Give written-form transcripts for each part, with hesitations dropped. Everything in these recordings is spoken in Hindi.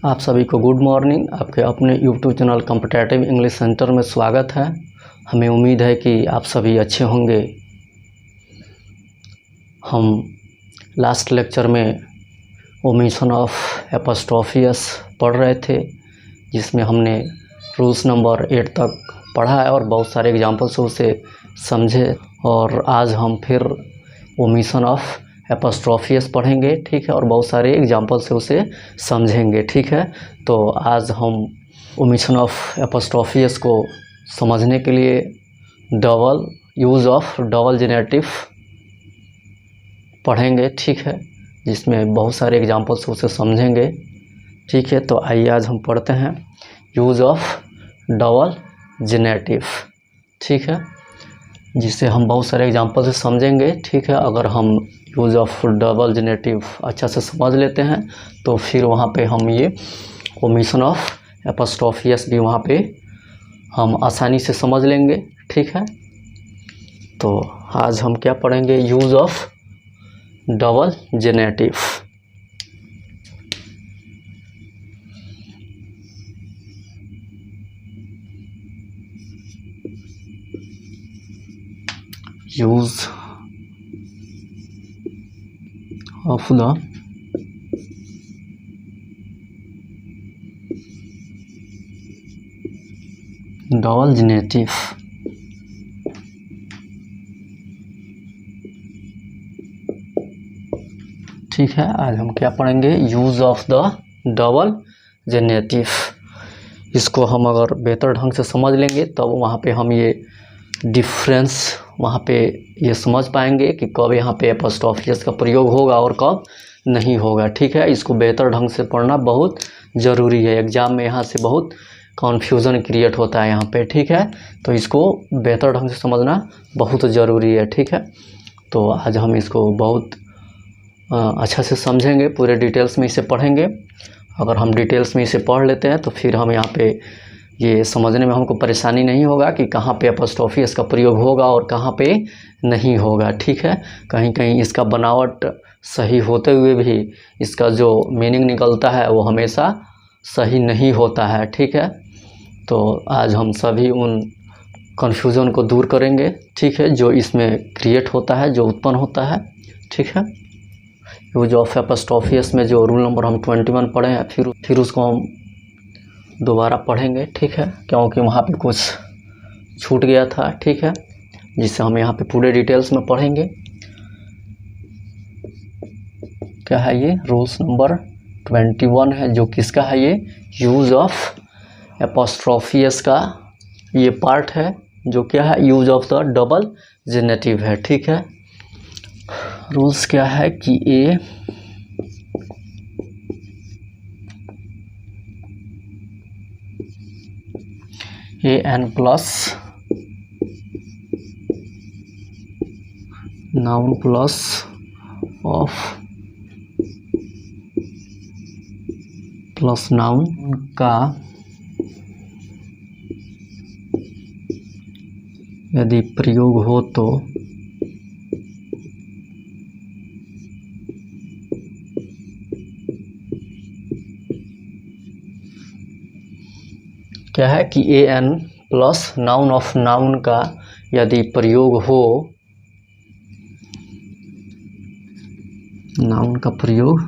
आप सभी को गुड मॉर्निंग। आपके अपने YouTube channel competitive English centre में स्वागत है। हमें उम्मीद है कि आप सभी अच्छे होंगे। हम लास्ट लेक्चर में ओमिशन ऑफ एपोस्ट्रोफियस पढ़ रहे थे, जिसमें हमने रूल्स नंबर 8 तक पढ़ा है और बहुत सारे एग्जाम्पल्स उसे समझे। और आज हम फिर ओमिशन ऑफ एपोस्ट्रोफियस पढ़ेंगे, ठीक है, और बहुत सारे एग्जाम्पल से उसे समझेंगे, ठीक है। तो आज हम ओमिशन ऑफ एपोस्ट्रोफियस को समझने के लिए यूज़ ऑफ डबल जेनेटिव पढ़ेंगे, ठीक है, जिसमें बहुत सारे एग्जाम्पल से उसे समझेंगे, ठीक है। तो आइए आज हम पढ़ते हैं यूज़ ऑफ डबल जेनेटिव, ठीक है, जिसे हम बहुत सारे एग्जाम्पल से समझेंगे, ठीक है। अगर हम यूज़ ऑफ डबल जेनेटिव अच्छा से समझ लेते हैं तो फिर वहाँ पे हम ये ओमिशन ऑफ एपोस्ट्रोफियस भी वहाँ पे हम आसानी से समझ लेंगे, ठीक है। तो आज हम क्या पढ़ेंगे, use of double generative. Use of the double genetive, ठीक है। आज हम क्या पढ़ेंगे, use of the double generative. इसको हम अगर बेहतर ढंग से समझ लेंगे तब तो वहाँ पे हम ये डिफरेंस वहाँ पे ये समझ पाएंगे कि कब यहाँ पे एपोस्ट्रोफियस का प्रयोग होगा और कब नहीं होगा, ठीक है। इसको बेहतर ढंग से पढ़ना बहुत ज़रूरी है। एग्ज़ाम में यहाँ से बहुत कन्फ्यूज़न क्रिएट होता है यहाँ पे, ठीक है। तो इसको बेहतर ढंग से समझना बहुत ज़रूरी है, ठीक है। तो आज हम इसको बहुत अच्छा से समझेंगे, पूरे डिटेल्स में इसे पढ़ेंगे। अगर हम डिटेल्स में इसे पढ़ लेते हैं तो फिर हम यहाँ पे ये समझने में हमको परेशानी नहीं होगा कि कहाँ पे एपोस्ट्रोफियस का प्रयोग होगा और कहाँ पे नहीं होगा, ठीक है। कहीं कहीं इसका बनावट सही होते हुए भी इसका जो मीनिंग निकलता है वो हमेशा सही नहीं होता है, ठीक है। तो आज हम सभी उन कन्फ्यूज़न को दूर करेंगे, ठीक है, जो इसमें क्रिएट होता है, जो उत्पन्न होता है, ठीक है। यूज ऑफ एपोस्ट्रोफियस में जो रूल नंबर हम 21 पढ़े हैं, फिर उसको हम दोबारा पढ़ेंगे, ठीक है, क्योंकि वहाँ पे कुछ छूट गया था, ठीक है, जिसे हम यहाँ पे पूरे डिटेल्स में पढ़ेंगे। क्या है ये, रूल्स नंबर 21 है, जो किसका है, ये यूज़ ऑफ एपोस्ट्रोफियस का ये पार्ट है, जो क्या है, use of the double genitive है, ठीक है। रूल्स क्या है कि an plus noun plus of plus noun का यदि प्रयोग हो तो क्या है कि an plus noun of noun का यदि प्रयोग हो, नाउन का प्रयोग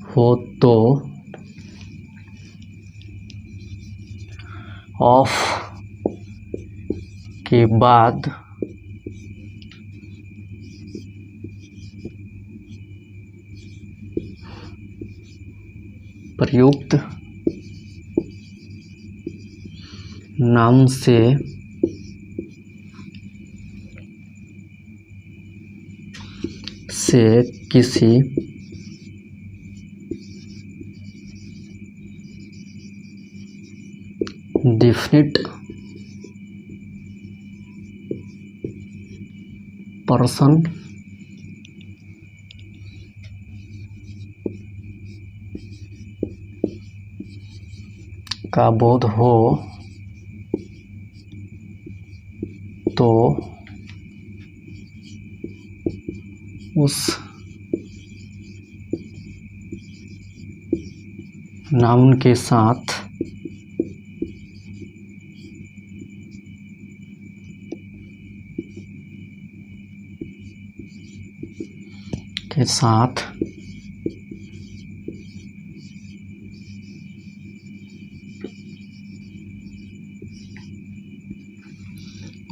हो तो ऑफ के बाद प्रयुक्त नाउन से किसी डेफिनिट पर्सन का बोध हो तो उस नाउन के साथ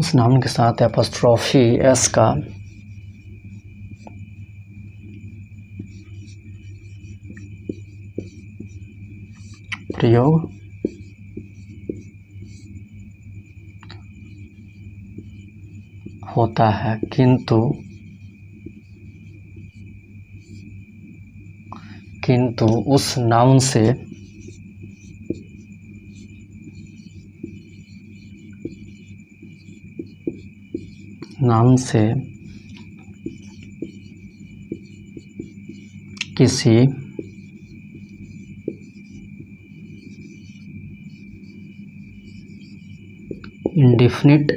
उस नाउन के साथ एपॉस्ट्रोफी एस का प्रयोग होता है, किंतु उस नाउन से किसी इंडेफिनिट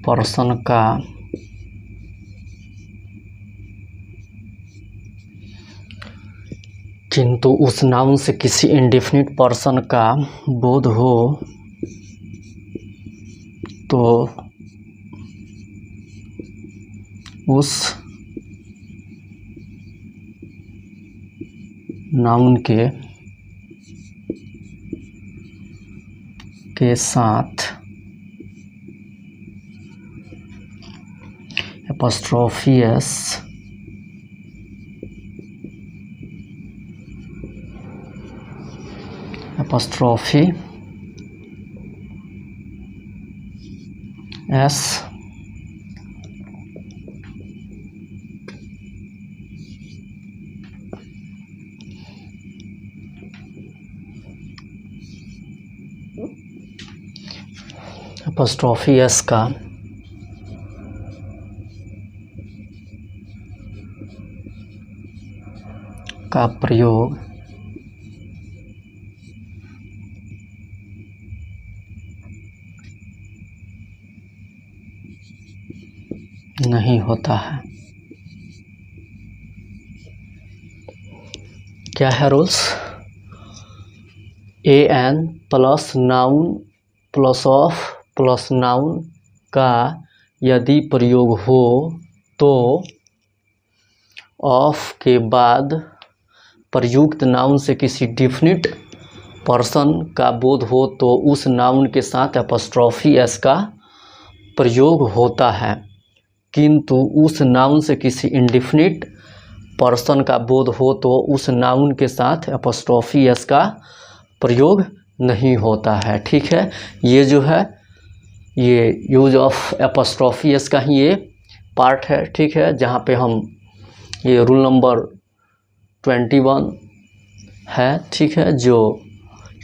पर्सन का किंतु उस नाउन से किसी इंडेफिनिट पर्सन का बोध हो तो उस नाउन के साथ एपॉस्ट्रोफी एस का प्रयोग नहीं होता है। क्या है rules? an plus noun plus of plus noun का यदि प्रयोग हो तो ऑफ के बाद प्रयुक्त नाउन से किसी डिफिनिट पर्सन का बोध हो तो उस नाउन के साथ एपॉस्ट्रोफी एस का प्रयोग होता है, किंतु उस नाउन से किसी इंडेफिनिट पर्सन का बोध हो तो उस नाउन के साथ एपॉस्ट्रोफी एस का प्रयोग नहीं होता है। ठीक है, ये जो है ये यूज ऑफ एपॉस्ट्रोफी एस का ही ये पार्ट है। ठीक है, जहाँ पे हम ये रूल नंबर 21 है। ठीक है, जो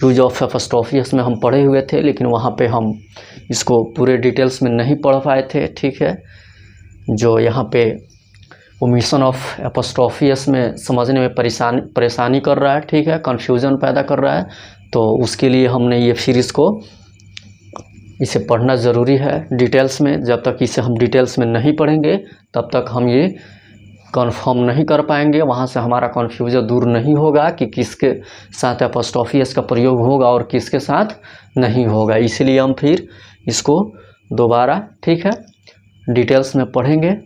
यूज ऑफ एपॉस्ट्रोफी एस में हम पढ़े हुए थे, लेकिन वहाँ पे हम इसको पूरे डिटेल्स में नहीं पढ़ पाए थे। ठीक है, जो यहाँ पे ओमिशन ऑफ एपॉस्ट्रोफी एस में समझने में परेशानी कर रहा है। ठीक है, कन्फ्यूज़न पैदा कर रहा है, तो उसके लिए हमने ये फिर इसे पढ़ना ज़रूरी है डिटेल्स में। जब तक इसे हम डिटेल्स में नहीं पढ़ेंगे तब तक हम ये कंफर्म नहीं कर पाएंगे, वहाँ से हमारा कन्फ्यूजन दूर नहीं होगा कि किसके साथ एपॉस्ट्रोफी एस का प्रयोग होगा और किसके साथ नहीं होगा। इसलिए हम फिर इसको दोबारा, ठीक है, डिटेल्स में पढ़ेंगे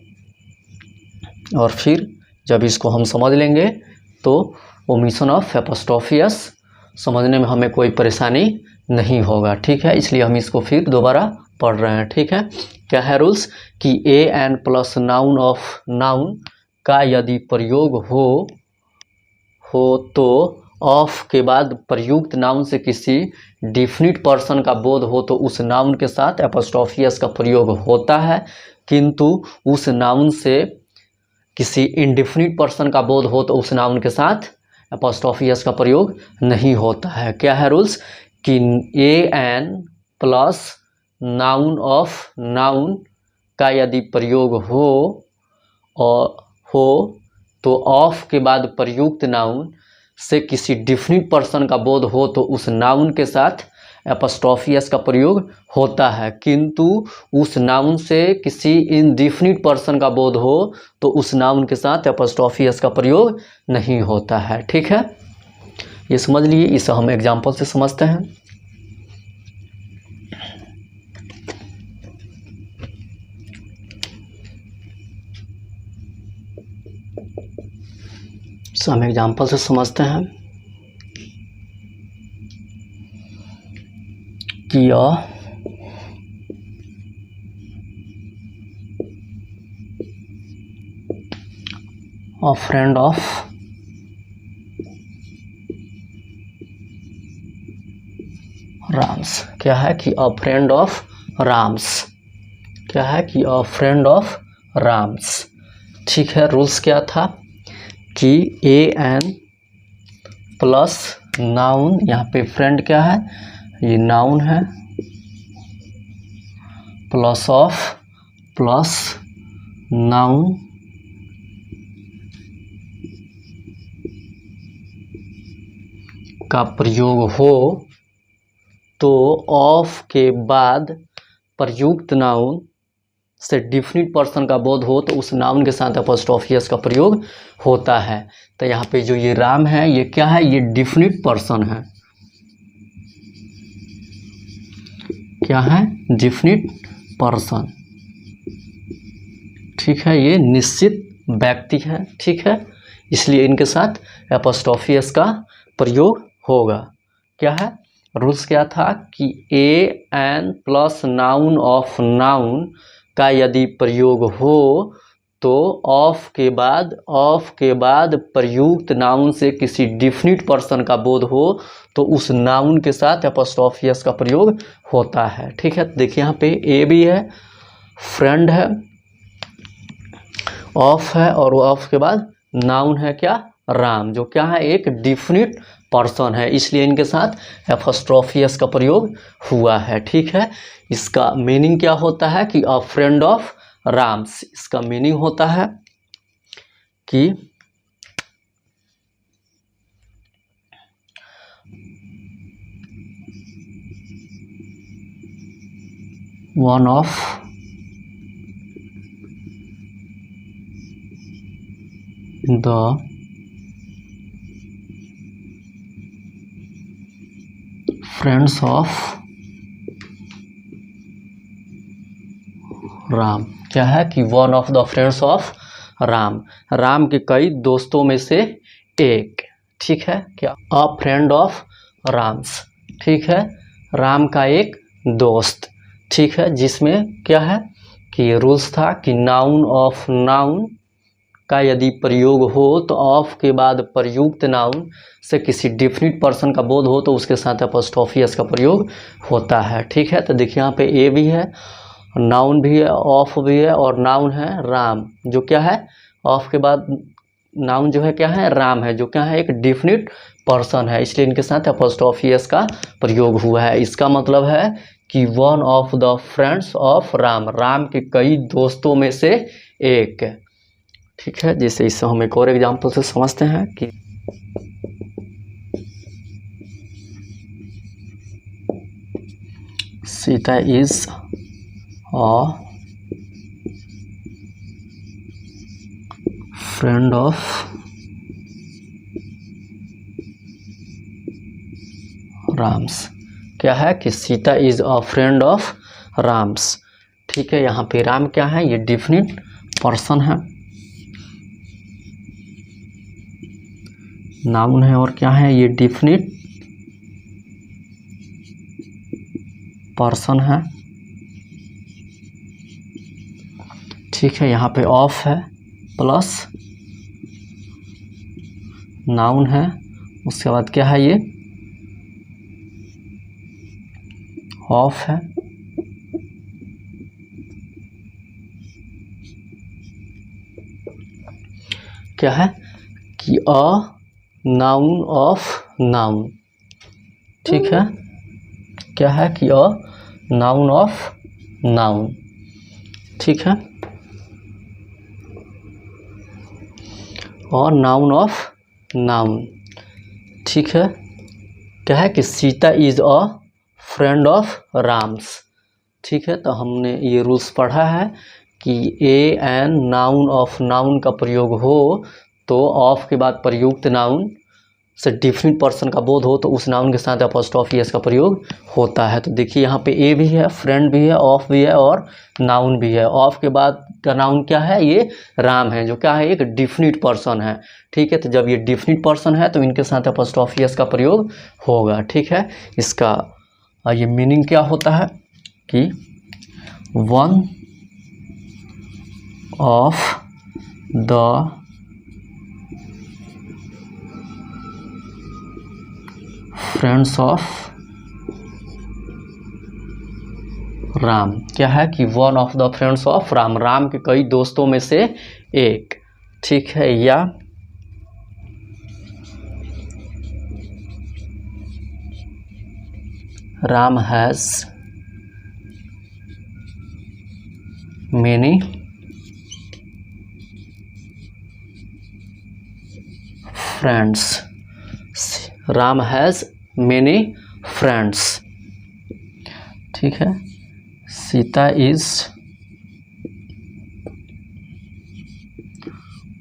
और फिर जब इसको हम समझ लेंगे तो ओमिशन ऑफ एपॉस्ट्रोफी एस समझने में हमें कोई परेशानी नहीं होगा। ठीक है, इसलिए हम इसको फिर दोबारा पढ़ रहे हैं। ठीक है, क्या है रूल्स कि a an plus noun of noun का यदि प्रयोग हो तो ऑफ के बाद प्रयुक्त नाउन से किसी डिफिनिट पर्सन का बोध हो तो उस नाउन के साथ एपॉस्ट्रोफी एस का प्रयोग होता है, किंतु उस नाउन से किसी इंडिफिनिट पर्सन का बोध हो तो उस नाउन के साथ एपॉस्ट्रोफी एस का प्रयोग नहीं होता है। क्या है रूल्स कि a an plus noun of noun का यदि प्रयोग हो तो ऑफ के बाद प्रयुक्त नाउन से किसी डिफिनिट पर्सन का बोध हो तो उस नाउन के साथ एपोस्ट्रोफी एस का प्रयोग होता है, किंतु उस नाउन से किसी इनडिफिनिट पर्सन का बोध हो तो उस नाउन के साथ एपोस्ट्रोफी एस का प्रयोग नहीं होता है। ठीक है, ये समझ लिए। इसे हम एग्जाम्पल से समझते हैं। हम एग्जाम्पल से समझते हैं कि a friend of राम्स। क्या है कि a friend of राम्स, क्या है कि a friend of राम्स। ठीक है, रूल्स क्या था कि an प्लस नाउन, यहाँ पे फ्रेंड क्या है, ये नाउन है, प्लस ऑफ प्लस नाउन का प्रयोग हो तो ऑफ के बाद प्रयुक्त नाउन से डिफिनिट पर्सन का बोध हो तो उस नाउन के साथ एपोस्ट्रोफी एस का प्रयोग होता है। तो यहाँ पे जो ये राम है ये क्या है, ये डिफिनिट पर्सन है। क्या है, डिफिनिट पर्सन। ठीक है, ये निश्चित व्यक्ति है। ठीक है, इसलिए इनके साथ एपोस्ट्रोफी एस का प्रयोग होगा। क्या है, रूल्स क्या था कि an plus noun of noun का यदि प्रयोग हो तो ऑफ के बाद प्रयुक्त नाउन से किसी डिफिनिट पर्सन का बोध हो तो उस नाउन के साथ एपोस्ट्रोफी एस का प्रयोग होता है। ठीक है, देखिए यहाँ पे ए भी है, फ्रेंड है, ऑफ है, और ऑफ के बाद नाउन है क्या, राम, जो क्या है एक डिफिनिट पर्सन है, इसलिए इनके साथ एपोस्ट्रोफी एस का प्रयोग हुआ है। ठीक है, इसका मीनिंग क्या होता है कि अ फ्रेंड ऑफ राम्स, इसका मीनिंग होता है कि one of the friends of Ram. क्या है कि one of the friends of Ram, Ram के कई दोस्तों में से एक। ठीक है, क्या, अ फ्रेंड ऑफ राम्स। ठीक है, राम का एक दोस्त। ठीक है, जिसमें क्या है कि रूल्स था कि नाउन ऑफ नाउन का यदि प्रयोग हो तो ऑफ के बाद प्रयुक्त नाउन से किसी डिफिनिट पर्सन का बोध हो तो उसके साथ एपोस्ट्रोफी एस का प्रयोग होता है। ठीक है, तो देखिए यहाँ पे ए भी है, नाउन भी है, ऑफ भी है, और नाउन है राम, जो क्या है ऑफ के बाद नाउन जो है क्या है, राम है, जो क्या है एक डिफिनिट पर्सन है, इसलिए इनके साथ एपोस्ट्रोफी एस का प्रयोग हुआ है। इसका मतलब है कि one of the friends of Ram, Ram के कई दोस्तों में से एक। ठीक है, जैसे इससे हम एक और एग्जाम्पल से समझते हैं कि Sita is a friend of Ram's. क्या है कि Sita is a friend of Ram's. ठीक है, यहाँ पे राम क्या है, ये डिफिनिट पर्सन है, नाउन है, और क्या है ये डिफिनिट पर्सन है। ठीक है, यहाँ पे ऑफ है प्लस नाउन है, उसके बाद क्या है ये ऑफ है, क्या है कि अ नाउन ऑफ नाउन। ठीक है, क्या है कि अ नाउन ऑफ नाउन। ठीक है, और नाउन ऑफ नाउन। ठीक है, क्या है कि Sita is a friend of Ram's. ठीक है, तो हमने ये रूल्स पढ़ा है कि a N noun of noun का प्रयोग हो तो ऑफ के बाद प्रयुक्त नाउन से डिफिनिट पर्सन का बोध हो तो उस नाउन के साथ अपॉस्ट्रोफी एस का प्रयोग होता है। तो देखिए यहाँ पे ए भी है, फ्रेंड भी है, ऑफ भी है और नाउन भी है। ऑफ के बाद का नाउन क्या है? ये राम है, जो क्या है? एक डिफिनिट पर्सन है। ठीक है, तो जब ये डिफिनिट पर्सन है तो इनके साथ अपॉस्ट्रोफी एस का प्रयोग होगा। ठीक है, इसका ये मीनिंग क्या होता है कि one of the friends of Ram. क्या है कि one of the friends of Ram, Ram के कई दोस्तों में से एक। ठीक है, या Ram has many friends, Ram has many friends. ठीक है, Sita is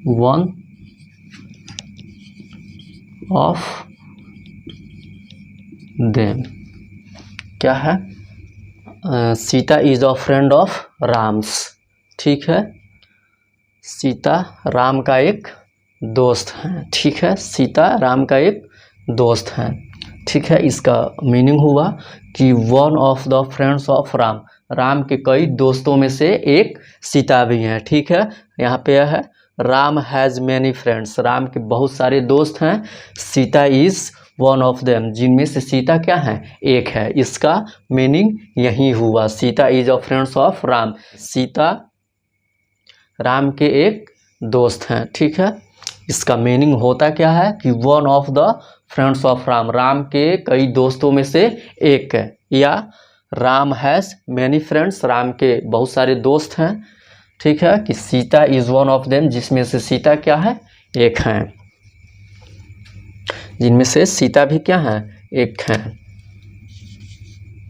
one of them. क्या है? Sita is a friend of Ram's. ठीक है, सीता राम का एक दोस्त है। ठीक है, सीता राम का एक दोस्त है। ठीक है, इसका मीनिंग हुआ कि one of the friends of Ram, Ram के कई दोस्तों में से एक सीता भी हैं। ठीक है, यहाँ पे है Ram has many friends, Ram के बहुत सारे दोस्त हैं। Sita is one of them, जिनमें से सीता क्या है? एक है। इसका मीनिंग यही हुआ, Sita is a friends of Ram, Sita Ram के एक दोस्त हैं। ठीक है, इसका मीनिंग होता क्या है कि one of the friends of Ram, Ram के कई दोस्तों में से एक है। या Ram has many friends, Ram के बहुत सारे दोस्त हैं। ठीक है, कि Sita is one of them, जिसमें से सीता क्या है? एक है, जिनमें से सीता भी क्या है? एक है,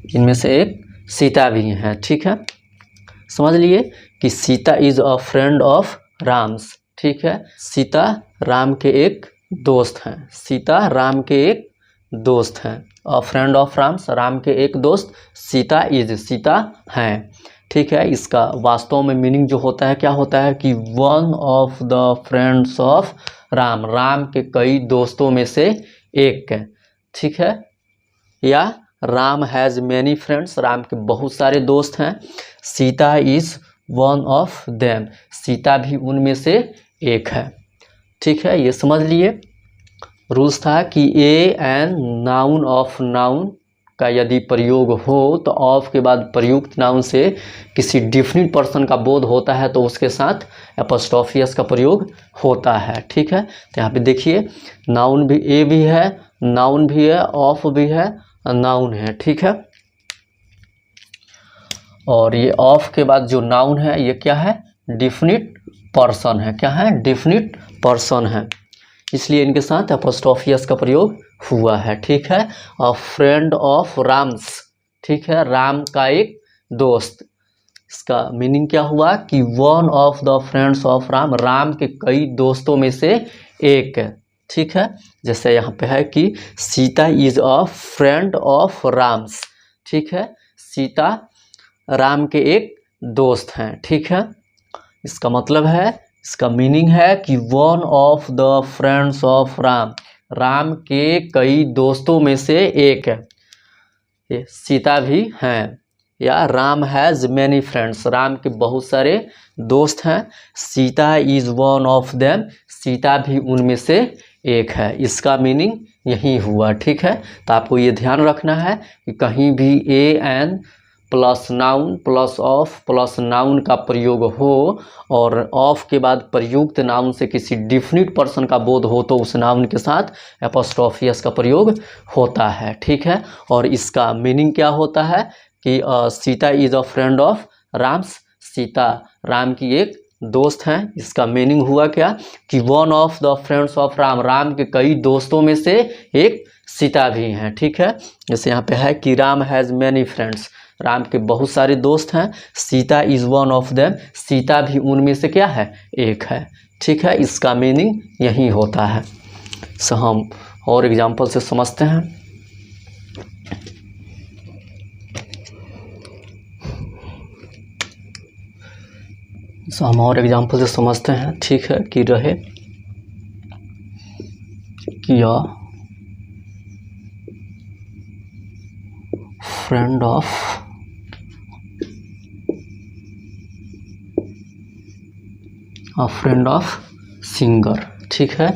जिनमें से एक सीता भी है। ठीक है, समझ लिए कि Sita is a friend of Ram's. ठीक है, सीता राम के एक दोस्त हैं, सीता राम के एक दोस्त हैं। अ फ्रेंड ऑफ राम्स, राम के एक दोस्त, सीता इज, सीता हैं। ठीक है, इसका वास्तव में मीनिंग जो होता है क्या होता है कि one of the friends of Ram, Ram के कई दोस्तों में से एक है। ठीक है, या Ram has many friends, Ram के बहुत सारे दोस्त हैं। Sita is one of them, Sita भी उनमें से एक है। ठीक है, ये समझ लिए। रूल्स था कि a N noun of noun का यदि प्रयोग हो तो ऑफ के बाद प्रयुक्त नाउन से किसी डिफिनिट पर्सन का बोध होता है तो उसके साथ एपोस्ट्रोफी एस का प्रयोग होता है। ठीक है, तो यहाँ पे देखिए नाउन भी, ए भी है, नाउन भी है, ऑफ भी है, नाउन है। ठीक है, और ये ऑफ के बाद जो नाउन है ये क्या है? डिफिनिट पर्सन है। क्या है? डिफिनिट पर्सन है, इसलिए इनके साथ एपोस्ट्रोफी एस का प्रयोग हुआ है। ठीक है, अ फ्रेंड ऑफ राम्स। ठीक है, राम का एक दोस्त। इसका मीनिंग क्या हुआ कि one of the friends of Ram, Ram के कई दोस्तों में से एक है। ठीक है, जैसे यहाँ पे है कि Sita is a friend of Ram's. ठीक है, सीता राम के एक दोस्त हैं। ठीक है, इसका मतलब है, इसका मीनिंग है कि one of the friends of Ram, Ram के कई दोस्तों में से एक है, ये सीता भी हैं। या Ram has many friends, Ram के बहुत सारे दोस्त हैं। Sita is one of them, Sita भी उनमें से एक है। इसका मीनिंग यही हुआ। ठीक है, तो आपको ये ध्यान रखना है कि कहीं भी a an plus noun plus of plus noun का प्रयोग हो और ऑफ के बाद प्रयुक्त नाउन से किसी डिफिनिट पर्सन का बोध हो तो उस नाउन के साथ एपोस्ट्रोफी एस का प्रयोग होता है। ठीक है, और इसका मीनिंग क्या होता है कि Sita is a friend of Ram's, Sita Ram की एक दोस्त हैं। इसका मीनिंग हुआ क्या कि one of the friends of Ram, Ram के कई दोस्तों में से एक सीता भी हैं, ठीक है। जैसे यहाँ पे है कि Ram has many friends, Ram के बहुत सारे दोस्त हैं। Sita is one of them, Sita भी उनमें से क्या है, एक है, ठीक है। इसका मीनिंग यही होता है। सो हम और एग्जाम्पल से समझते हैं। हम और एग्जाम्पल से समझते हैं, ठीक है। कि रहे किया फ्रेंड ऑफ सिंगर, ठीक है।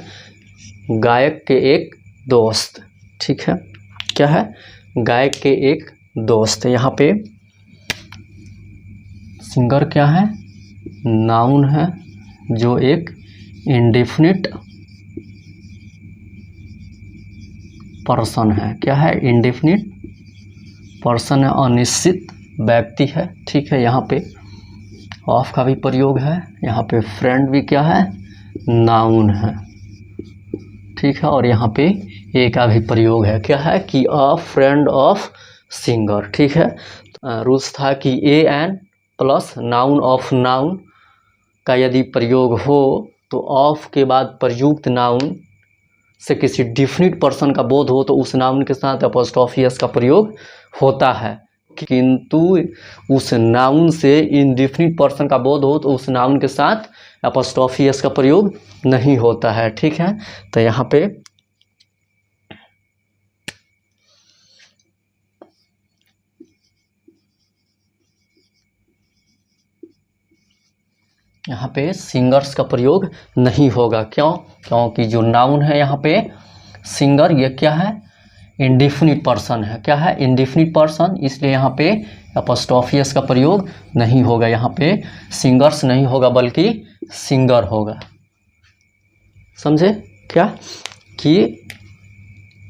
गायक के एक दोस्त, ठीक है। क्या है, गायक के एक दोस्त। यहाँ पे सिंगर क्या है, नाउन है जो एक इंडेफिनिट पर्सन है। क्या है, इंडेफिनिट पर्सन है, अनिश्चित व्यक्ति है, ठीक है। यहाँ पे ऑफ का भी प्रयोग है, यहाँ पे फ्रेंड भी क्या है, नाउन है, ठीक है। और यहाँ पे ए का भी प्रयोग है, क्या है कि अ फ्रेंड ऑफ सिंगर, ठीक है। रूल्स था कि a an plus noun of noun का यदि प्रयोग हो तो ऑफ के बाद प्रयुक्त नाउन से किसी डिफिनिट पर्सन का बोध हो तो उस नाउन के साथ अपॉस्ट्रोफी एस का प्रयोग होता है, किंतु उस नाउन से इनडिफिनिट पर्सन का बोध हो तो उस नाउन के साथ अपॉस्ट्रोफी एस का प्रयोग नहीं होता है, ठीक है। तो यहाँ पे सिंगर्स का प्रयोग नहीं होगा। क्यों, क्योंकि जो नाउन है यहाँ पे सिंगर, ये क्या है, इंडिफिनिट पर्सन है। क्या है, इंडिफिनिट पर्सन, इसलिए यहाँ पे अपॉस्ट्रोफी एस का प्रयोग नहीं होगा। यहाँ पे सिंगर्स नहीं होगा बल्कि सिंगर होगा। समझे क्या, कि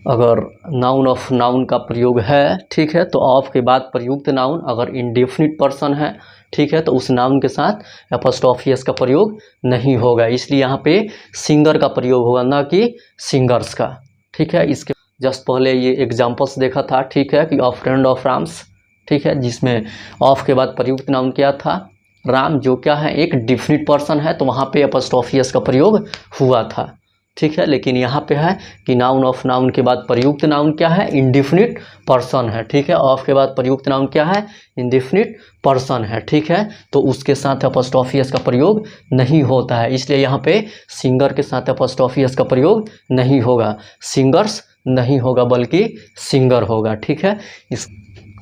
अगर नाउन ऑफ नाउन का प्रयोग है, ठीक है, तो ऑफ के बाद प्रयुक्त नाउन अगर इंडेफिनिट पर्सन है, ठीक है, तो उस नाउन के साथ अपॉस्ट्रोफी एस का प्रयोग नहीं होगा। इसलिए यहाँ पे सिंगर का प्रयोग होगा, ना कि सिंगर्स का, ठीक है। इसके जस्ट पहले ये एग्जांपल्स देखा था, ठीक है, कि अ फ्रेंड ऑफ राम्स, ठीक है, जिसमें ऑफ के बाद प्रयुक्त नाउन क्या था, राम, जो क्या है एक डिफिनिट पर्सन है, तो वहाँ पे अपॉस्ट्रोफी एस का प्रयोग हुआ था, ठीक है। लेकिन यहाँ पे है कि नाउन ऑफ नाउन के बाद प्रयुक्त नाउन क्या है, इंडिफिनिट पर्सन है, ठीक है। ऑफ के बाद प्रयुक्त नाउन क्या है, इंडिफिनिट पर्सन है, ठीक है। तो उसके साथ अपॉस्ट्रोफी एस का प्रयोग नहीं होता है, इसलिए यहाँ पे सिंगर के साथ अपॉस्ट्रोफी एस का प्रयोग नहीं होगा, सिंगर्स नहीं होगा बल्कि सिंगर होगा, ठीक है। इस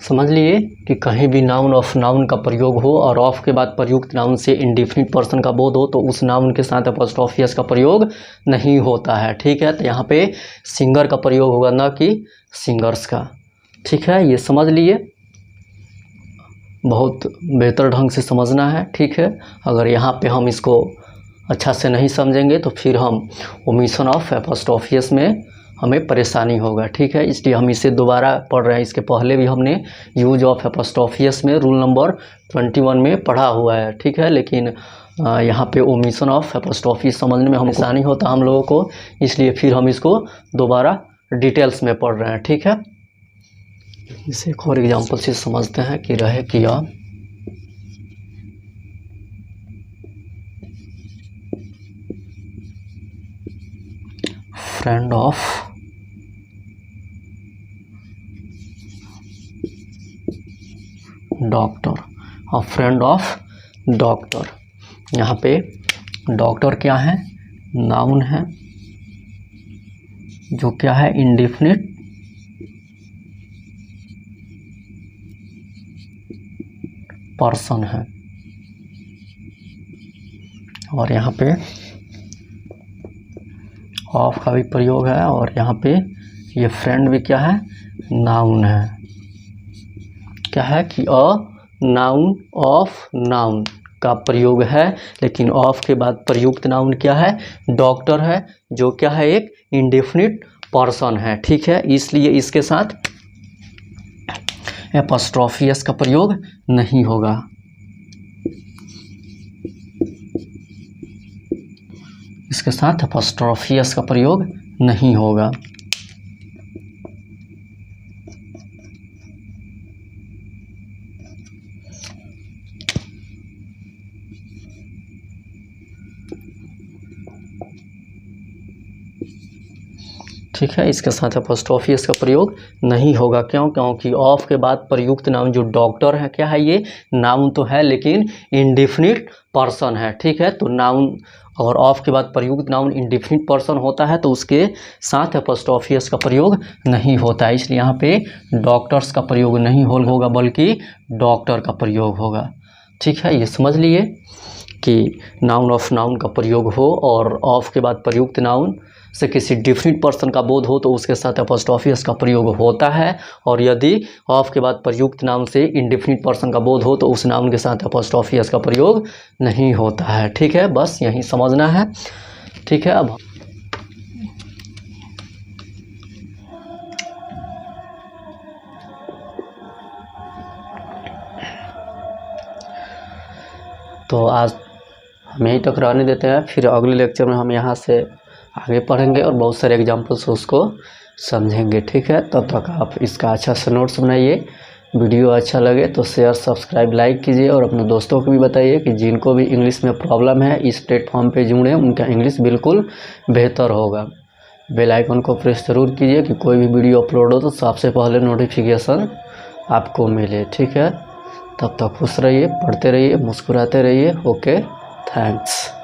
समझ लिए कि कहीं भी नाउन ऑफ नाउन का प्रयोग हो और ऑफ के बाद प्रयुक्त नाउन से इंडिफिनिट पर्सन का बोध हो तो उस नाउन के साथ अपॉस्ट्रोफी एस का प्रयोग नहीं होता है, ठीक है। तो यहाँ पे सिंगर का प्रयोग होगा, ना कि सिंगर्स का, ठीक है। ये समझ लिए, बहुत बेहतर ढंग से समझना है, ठीक है। अगर यहाँ पे हम इसको अच्छा से नहीं समझेंगे तो फिर हम ओमिशन ऑफ अपॉस्ट्रोफी एस में हमें परेशानी होगा, ठीक है। इसलिए हम इसे दोबारा पढ़ रहे हैं। इसके पहले भी हमने यूज ऑफ अपॉस्ट्रोफी एस में रूल नंबर 21 में पढ़ा हुआ है, ठीक है। लेकिन यहाँ पे ओमिशन ऑफ अपॉस्ट्रोफी समझने में हमें आसानी होता हम लोगों को, इसलिए फिर हम इसको दोबारा डिटेल्स में पढ़ रहे हैं, ठीक है। इसे एक और एग्जाम्पल से समझते हैं कि रहे किया फ्रेंड ऑफ डॉक्टर, और फ्रेंड ऑफ डॉक्टर। यहाँ पे डॉक्टर क्या है, नाउन है जो क्या है, इंडेफिनिट पर्सन है। और यहाँ पे ऑफ का भी प्रयोग है, और यहाँ पे ये फ्रेंड भी क्या है, नाउन है। क्या है कि अ नाउन ऑफ नाउन का प्रयोग है, लेकिन ऑफ के बाद प्रयुक्त नाउन क्या है, डॉक्टर है, जो क्या है एक इंडेफिनिट पर्सन है, ठीक है। इसलिए इसके साथ अपॉस्ट्रोफी एस का प्रयोग नहीं होगा। इसके साथ अपॉस्ट्रोफी एस का प्रयोग नहीं होगा। ठीक है, इसके साथ अपॉस्ट्रोफी का प्रयोग नहीं होगा। क्यों? क्योंकि ऑफ के बाद प्रयुक्त नाउन जो डॉक्टर है, क्या है ये? नाउन तो है लेकिन इंडेफिनिट पर्सन है। ठीक है, तो नाउन और ऑफ के बाद प्रयुक्त नाउन इंडेफिनिट पर्सन होता है तो उसके साथ अपॉस्ट्रोफी का प्रयोग नहीं होता है, इसलिए यहाँ पे डॉक्टर्स का प्रयोग नहीं होगा बल्कि डॉक्टर का प्रयोग होगा। ठीक है, ये समझ लिए कि नाउन ऑफ नाउन का प्रयोग हो और ऑफ के बाद प्रयुक्त नाउन से किसी डिफरेंट पर्सन का बोध हो तो उसके साथ अपॉस्ट्रोफी का प्रयोग होता है, और यदि ऑफ के बाद प्रयुक्त नाउन से इंडिफिनिट पर्सन का बोध हो तो उस नाउन के साथ अपॉस्ट्रोफी का प्रयोग नहीं होता है। ठीक है, बस यही समझना है। ठीक है, अब तो आज हम यहीं तक रहने देते हैं, फिर अगले लेक्चर में हम यहाँ से आगे पढ़ेंगे और बहुत सारे एग्जाम्पल्स उसको समझेंगे। ठीक है, तब तक आप इसका अच्छा से नोट्स बनाइए। वीडियो अच्छा लगे तो शेयर, सब्सक्राइब, लाइक कीजिए और अपने दोस्तों को भी बताइए कि जिनको भी इंग्लिश में प्रॉब्लम है इस प्लेटफॉर्म पे जुड़े, उनका इंग्लिश बिल्कुल बेहतर होगा। बेल आइकन को प्रेस ज़रूर कीजिए कि कोई भी वीडियो अपलोड हो तो सबसे पहले नोटिफिकेशन आपको मिले। ठीक है, तब तक खुश रहिए, पढ़ते रहिए, मुस्कुराते रहिए। Okay, thanks.